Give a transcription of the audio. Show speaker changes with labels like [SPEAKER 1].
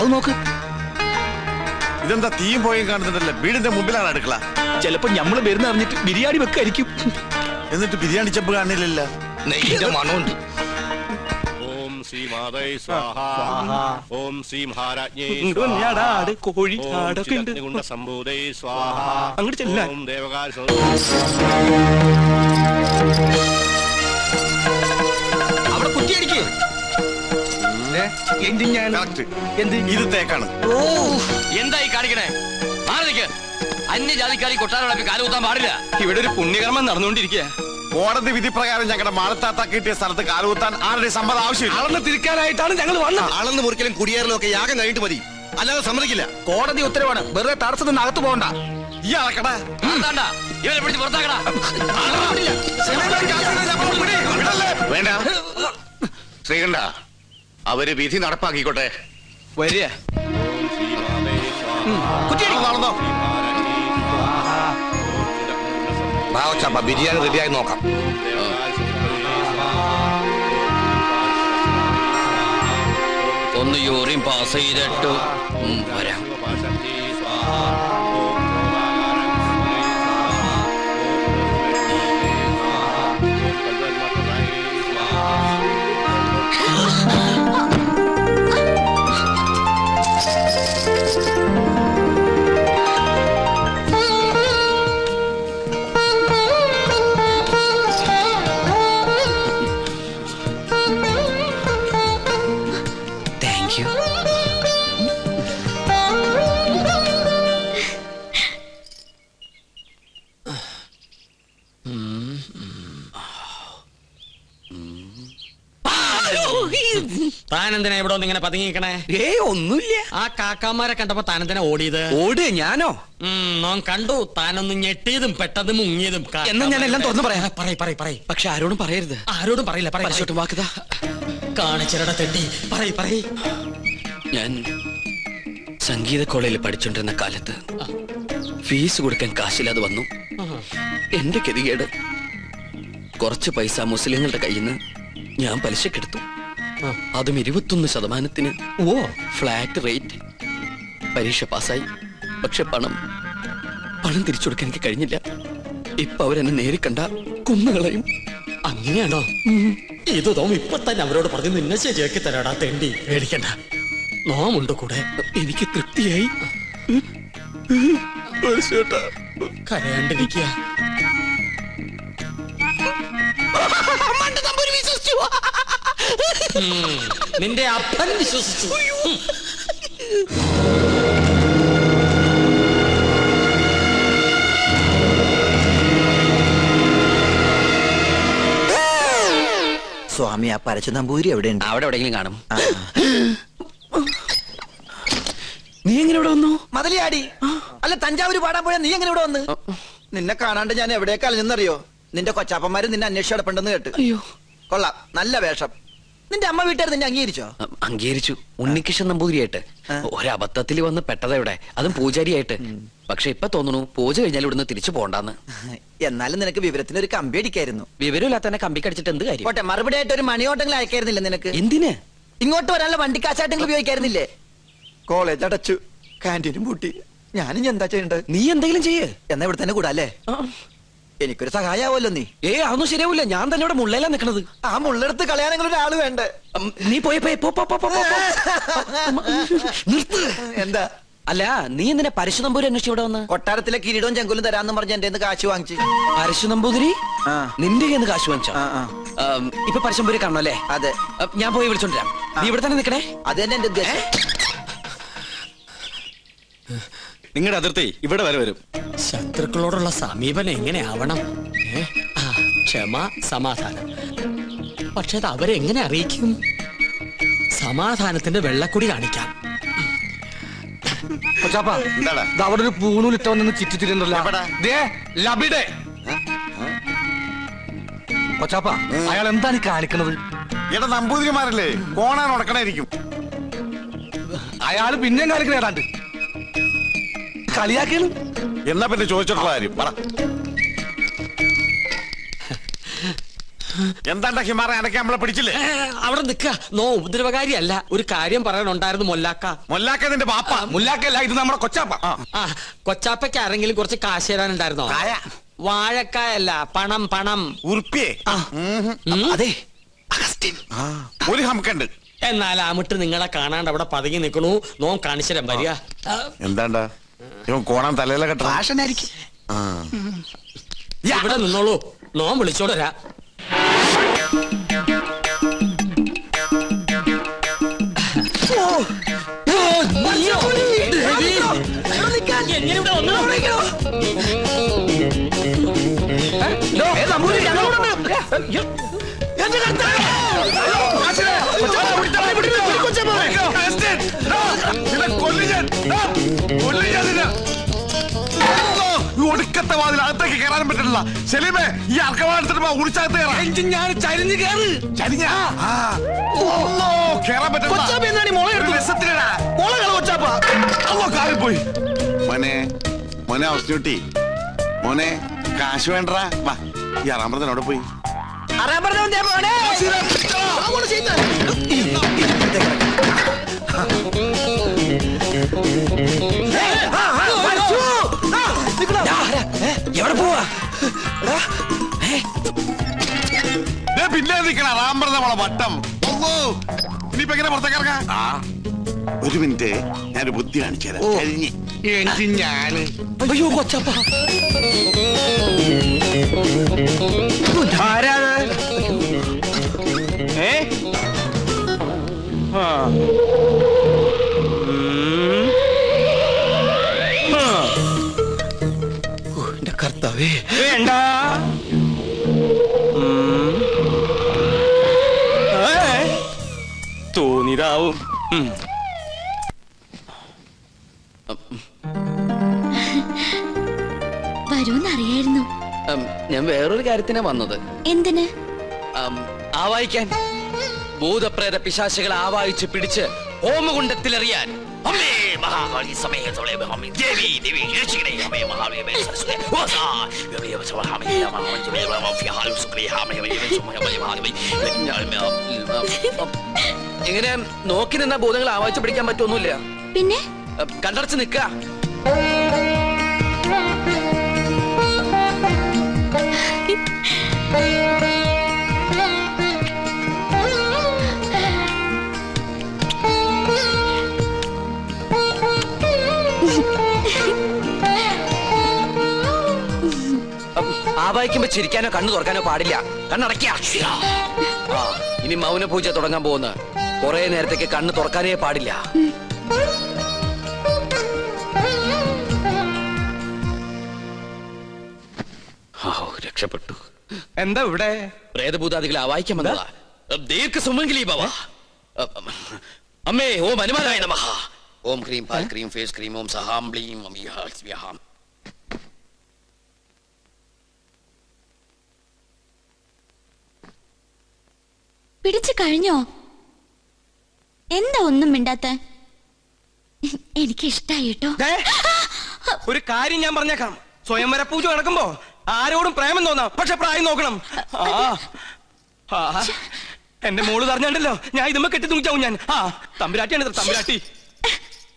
[SPEAKER 1] അത് നോക്ക്.
[SPEAKER 2] ഇതെന്താ തീയും പോയും കാണുന്നുണ്ടല്ലോ? വീടിന്റെ മുമ്പിലാണ് അടുക്കള.
[SPEAKER 1] ചിലപ്പോ ഞമ്മള് വരുന്ന അറിഞ്ഞിട്ട് ബിരിയാണി വെക്കായിരിക്കും.
[SPEAKER 2] എന്നിട്ട് ബിരിയാണി ചെമ്പ് കാണില്ലല്ലോ.
[SPEAKER 1] നെയ്യുടെ മണമുണ്ട്.
[SPEAKER 3] ഓം ശ്രീ മാതൈ സ്വാഹ. ഓം ശ്രീ മഹാരാജ്ഞേ
[SPEAKER 1] കോഴി
[SPEAKER 3] സംഭൂതൈ സ്വാഹ.
[SPEAKER 1] അങ്ങോട്ട് ചെല്ലാൻ.
[SPEAKER 3] ഓം ദേവകാല
[SPEAKER 1] അവിടെ കുറ്റിയടിക്ക്.
[SPEAKER 2] ഇത് തേക്കാണ്.
[SPEAKER 4] എന്തായി കാണിക്കണേ? മാറിക്ക്. അന്യജാതിക്കാരി കൊട്ടാരം കാലുകുത്താൻ പാടില്ല.
[SPEAKER 1] ഇവിടെ ഒരു പുണ്യകർമ്മം നടന്നുകൊണ്ടിരിക്കുക.
[SPEAKER 2] കോടതി വിധി പ്രകാരം ഞങ്ങളുടെ മാളത്താത്ത കിട്ടിയ സ്ഥലത്ത് കാലുകുത്താൻ ആരുടെ സമ്മതം ആവശ്യമില്ല.
[SPEAKER 1] അളന്ന് തിരിക്കാനായിട്ടാണ് ഞങ്ങൾ വന്നത്.
[SPEAKER 5] അളന്ന് മുറിക്കലും കുടിയേറലും ഒക്കെ യാഗം കഴിഞ്ഞിട്ട് മതി, അല്ലാതെ സമ്മതിക്കില്ല.
[SPEAKER 1] കോടതി ഉത്തരവാണ്. വെറുതെ തടസ്സത്തിൽ നിന്ന് അകത്ത് പോകണ്ട.
[SPEAKER 2] ഈ അളക്കടാ.
[SPEAKER 4] ഇവരെ പിടിച്ച് പുറത്താക്കടാ.
[SPEAKER 5] വേണ്ട ശ്രീകണ്ഠ, അവര് വിധി നടപ്പാക്കിക്കോട്ടെ.
[SPEAKER 1] വരിക.
[SPEAKER 5] ബിരിയാണി റെഡിയായി നോക്കാം.
[SPEAKER 4] ഒന്ന് യൂറിൻ പാസ് ചെയ്തിട്ട് വരാം. താനെന്തിനാ ഇവിടെ ഒന്ന് ഇങ്ങനെ പതുങ്ങിക്കണേ?
[SPEAKER 1] ഒന്നുമില്ല.
[SPEAKER 4] ആ കാക്കാമാരെ കണ്ടപ്പോ താനെന്തിനാ ഓടിയത്?
[SPEAKER 1] ഓട് ഞാനോ?
[SPEAKER 4] നോൻ കണ്ടു. താനൊന്ന് ഞെട്ടിയതും പെട്ടതും മുങ്ങിയതും.
[SPEAKER 1] എന്നാ ഞാൻ എല്ലാം തുറന്നു പറയാം.
[SPEAKER 4] പറയ്.
[SPEAKER 1] പക്ഷെ ആരോടും പറയരുത്.
[SPEAKER 4] ആരോടും പറയില്ല.
[SPEAKER 1] പറയോട്ടും വാക്കുതാ
[SPEAKER 4] കാണിച്ചിരട തെണ്ടി. പറയ്.
[SPEAKER 1] ഞാൻ സംഗീത കോളേജിൽ പഠിച്ചോണ്ടിരുന്ന കാലത്ത് ഫീസ് കൊടുക്കാൻ കാശില്ലാതെ വന്നു. എന്റെ ഗതികേട്. കുറച്ച് പൈസ മുസ്ലിങ്ങളുടെ കയ്യിൽ നിന്ന് ഞാൻ പലിശക്കെടുത്തു. അതും 21%. Flat rate. പരീക്ഷ പാസ്സായി. പക്ഷെ പണം തിരിച്ചു കൊടുക്കാൻ എനിക്ക് കഴിഞ്ഞില്ല. ഇപ്പൊ അവരെന്നെ നേരിൽ കണ്ട കുന്നുകളയും.
[SPEAKER 4] അങ്ങനെയാണോ? ഇത് തോം ഇപ്പൊ തന്നെ അവരോട് പറഞ്ഞു നിന്നെ ശരിയാക്കി തരാടാ തെണ്ടി. പേടിക്കണ്ട, നോമുണ്ട് കൂടെ.
[SPEAKER 1] എനിക്ക് തൃപ്തിയായി.
[SPEAKER 4] കരയാണ്ടിരിക്കുക. നിന്റെ അപ്പൻ വിശ്വസിച്ചു.
[SPEAKER 6] സ്വാമി, ആ പരച്ച നമ്പൂരി എവിടെയുണ്ട്?
[SPEAKER 1] അവിടെ എവിടെയെങ്കിലും കാണും. നീ എങ്ങനെ ഇവിടെ വന്നു?
[SPEAKER 6] മതിലിയാടി. അല്ല, തഞ്ചാവൂര് പാടാൻ പോയാ നീ എങ്ങനെ ഇവിടെ വന്ന്? നിന്നെ കാണാണ്ട് ഞാൻ എവിടേക്ക് അലഞ്ഞെന്നറിയോ? നിന്റെ കൊച്ചാപ്പന്മാര് നിന്നെ അന്വേഷിച്ച് കിടപ്പുണ്ടെന്ന് കേട്ട്.
[SPEAKER 1] അയ്യോ,
[SPEAKER 6] കൊള്ളാം, നല്ല വേഷം. നിന്റെ അമ്മ വീട്ടുകാർ നിന്നെ അംഗീകരിച്ചോ?
[SPEAKER 1] അംഗീകരിച്ചു. ഉണ്ണികൃഷ്ണൻ നമ്പൂതിരിയായിട്ട്. ഒരബദ്ധത്തിൽ വന്ന് പെട്ടതാ ഇവിടെ, അതും പൂജാരിയായിട്ട്. പക്ഷെ ഇപ്പൊ തോന്നുന്നു പൂജ കഴിഞ്ഞാൽ ഇവിടുന്ന് തിരിച്ചു പോണ്ടാന്ന്.
[SPEAKER 6] എന്നാലും നിനക്ക് വിവരത്തിന് ഒരു കമ്പി അടിക്കായിരുന്നു.
[SPEAKER 1] വിവരമില്ലാത്ത തന്നെ കമ്പി കടിച്ചിട്ട് എന്ത് കാര്യം?
[SPEAKER 6] പോട്ടെ, മറുപടി ആയിട്ട് ഒരു മണിയോട്ടെങ്കിലും അയക്കായിരുന്നില്ല നിനക്ക്?
[SPEAKER 1] എന്തിന്?
[SPEAKER 6] ഇങ്ങോട്ട് വരാനുള്ള വണ്ടിക്കാശായിട്ടെങ്കിലും ഉപയോഗിക്കായിരുന്നില്ലേ? കോളേജ് അടച്ചു, കാന്റീനും പൂട്ടി. ഞാനും എന്താ ചെയ്യണ്ടത്?
[SPEAKER 1] നീ എന്തെങ്കിലും ചെയ്യേ.
[SPEAKER 6] എന്നാ ഇവിടെ തന്നെ കൂടാല്ലേ? എനിക്കൊരു സഹായാവല്ലോ നീ.
[SPEAKER 1] അതൊന്നും ശരിയാവില്ല. ഞാൻ തന്നെ ഇവിടെ മുള്ളയിലാ നിക്കണത്.
[SPEAKER 6] ആ മുള്ളെടുത്ത് കളയാനെങ്കിലും ഒരാള് വേണ്ടേ?
[SPEAKER 1] നീ പോയി നിർത്ത്.
[SPEAKER 6] എന്താ?
[SPEAKER 1] അല്ല, നീ എന്തിനാ പരശു നമ്പൂരി അന്വേഷിച്ച് ഇവിടെ വന്ന്?
[SPEAKER 6] കൊട്ടാരത്തിലെ കിരീടവും ചെങ്കുലും തരാന്ന് പറഞ്ഞ എന്റെ കാശ് വാങ്ങിച്ചു.
[SPEAKER 1] പരശു നമ്പൂതിരി നിന്റെ കയ്യിൽ നിന്ന് കാശ് വാങ്ങിച്ചോ? ഇപ്പൊ പരശുനമ്പൂരി കാണണം അല്ലേ?
[SPEAKER 6] അതെ.
[SPEAKER 1] ഞാൻ പോയി വിളിച്ചോണ്ടിരാം. നീ ഇവിടെ തന്നെ നിക്കണേ.
[SPEAKER 6] അത് തന്നെ എന്റെ ഉദ്ദേശം.
[SPEAKER 2] നിങ്ങളുടെ അതിർത്തി ഇവിടെ വരെ വരും.
[SPEAKER 4] ശത്രുക്കളോടുള്ള സമീപനം എങ്ങനെയാവണം? ക്ഷമ, സമാധാനം. പക്ഷെ അത് അവരെങ്ങനെ അറിയിക്കും? സമാധാനത്തിന്റെ വെള്ളക്കുടി കാണിക്കാം.
[SPEAKER 5] അവിടെ ഒരു പൂണൂലിട്ടവന്ന് ചിറ്റിത്തിരുന്നല്ലോ. അയാൾ എന്താണ് കാണിക്കണത്?
[SPEAKER 2] ഇവിടെ നമ്പൂതിരിമാരല്ലേ, കോണാൻ ഉടക്കണായിരിക്കും.
[SPEAKER 5] അയാള് പിന്നെയും കാണിക്കണ ഏതാണ്ട് കളിയാക്കിയാണ്.
[SPEAKER 2] എന്നാ പിന്നെ ചോദിച്ചിട്ടുള്ള കാര്യം പറ. എന്താണ്ടാ ഹിമാറ അനക്കെ നമ്മളെ പിടിച്ചില്ലേ?
[SPEAKER 4] അവിടെ നിക്ക നോ ഉപദ്രവകാരിയല്ല, ഒരു കാര്യം പറയാനുണ്ടായിരുന്നു മൊല്ലാക്ക.
[SPEAKER 2] മൊല്ലാക്ക നിന്റെ ബാപ്പ.
[SPEAKER 5] മുല്ലാക്കല്ല, ഇത് നമ്മുടെ കൊച്ചാപ്പ.
[SPEAKER 4] ആ കൊച്ചാപ്പയ്ക്ക് ആരെങ്കിലും കുറച്ച് കാശ് തരാനുണ്ടായിരുന്നോ?
[SPEAKER 2] കായ?
[SPEAKER 4] വാഴക്കായല്ല, പണം പണം.
[SPEAKER 2] ഉറുപ്പിയെ?
[SPEAKER 1] അതെ
[SPEAKER 2] ഒരു ഹംക്കുണ്ട്.
[SPEAKER 4] എന്നാൽ ആമിട്ട് നിങ്ങളെ കാണാണ്ട് അവിടെ പതുങ്ങി നിൽക്കണു. നോം കാണിച്ചരം വരിക.
[SPEAKER 2] എന്താണ്ടാ ഇവൻ കോണാൻ തലയിലെ കെട്ട
[SPEAKER 6] ഭാഷനായിരിക്കും.
[SPEAKER 4] ഇവിടെ നിന്നോളൂ, നോം വിളിച്ചോട് വരാ.
[SPEAKER 2] ഒടുക്കത്തെ വാതിൽ അകത്തേക്ക് കയറാനും പറ്റില്ല. സെലീമേ, ഈ അർക്കവാടത്തിന് ഉടിച്ചകത്ത് കയറാം.
[SPEAKER 5] ഞാൻ ചരിഞ്ഞ് കയറ്.
[SPEAKER 2] കേറാൻ പോയി. മോനെ മോനെ അവസ്ഥ മോനെ കാശ് വേണ്ടടാ. വാ, ഈ അറാമ്പറത്തിനവിടെ പോയി.
[SPEAKER 1] എവിടെ പോവാ?
[SPEAKER 2] പിന്നെ നിൽക്കണ റാമ്പറ നമ്മളെ വട്ടം. ഇനിയിപ്പോ എങ്ങനെ പുറത്തേക്ക് ഇറങ്ങാം? ഒരു മിനിറ്റ്, ഞാനൊരു ബുദ്ധി കാണിച്ചു തരാം. കഴിഞ്ഞ്
[SPEAKER 5] ഞാന്
[SPEAKER 1] അയ്യോ കൊച്ചപ്പ.
[SPEAKER 6] എന്റെ കർത്താവേ,
[SPEAKER 5] വേണ്ട. തോന്നിയതാവും.
[SPEAKER 7] വരൂന്നറിയായിരുന്നു.
[SPEAKER 1] ഞാൻ വേറൊരു കാര്യത്തിനാ വന്നത്.
[SPEAKER 7] എന്തിന്?
[SPEAKER 1] ആവായിക്കാൻ. ഭൂതപ്രേത പിശാചുകളെ ആവാഹിച്ച് പിടിച്ച് ഹോമകുണ്ടത്തിലെറിയാൻ. അമ്മേ മഹാകാളി സമയത്തോളെ അമ്മേ ദേവി ദേവി രക്ഷിക്കണേ. അമ്മേ മഹാദേവി സരസ്വതി വാസാ ദേവി സവഹാമേ മഹാദേവി മഹാഫിഹാലു സുക്രിഹാമേ മഹാദേവി. എങ്ങനെ നോക്കി നിന്ന ഭൂതങ്ങൾ ആവാഹിച്ച് പിടിക്കാൻ പറ്റൊന്നുമില്ല.
[SPEAKER 7] പിന്നെ
[SPEAKER 1] കണ്ടടച്ച് നിക്ക. ആവാഹിക്കുമ്പോ ചിരിക്കാനോ കണ്ണു തുറക്കാനോ പാടില്ല. കണ്ണടക്കിയ. ഇനി മൗന പൂജ തുടങ്ങാൻ പോകുന്ന കുറെ നേരത്തേക്ക് കണ്ണ് തുറക്കാനേ പാടില്ല. രക്ഷപ്പെട്ടു.
[SPEAKER 5] എന്താ ഇവിടെ?
[SPEAKER 1] പ്രേതഭൂതാദികളെ ആവാഹിക്കാൻ വന്നതാ. ദീർഘസുമംഗലി ഭവ. അമ്മേ ഓം ഹനുമാനായ നമഃ. ഓം ക്രീം പാൽ ക്രീം ഫേസ് ക്രീം ഓം സഹാം ബ്ലീം അമിഹാം.
[SPEAKER 7] പിടിച്ചു കഴിഞ്ഞോ? എന്താ ഒന്നും മിണ്ടാത്ത? എനിക്ക് ഇഷ്ടായി കേട്ടോ.
[SPEAKER 5] ഒരു കാര്യം ഞാൻ പറഞ്ഞേക്കാം. സ്വയംവര പൂജ നടക്കുമ്പോ ആരോടും പ്രേമം തോന്നാം, പക്ഷെ പ്രായം നോക്കണം. എന്റെ മോള് പറഞ്ഞല്ലോ, ഞാൻ ഇതുമ്മ കെട്ടി തുണിച്ചാവും ഞാൻ. തമ്പുരാട്ടിയാണ് തമ്പുരാട്ടി.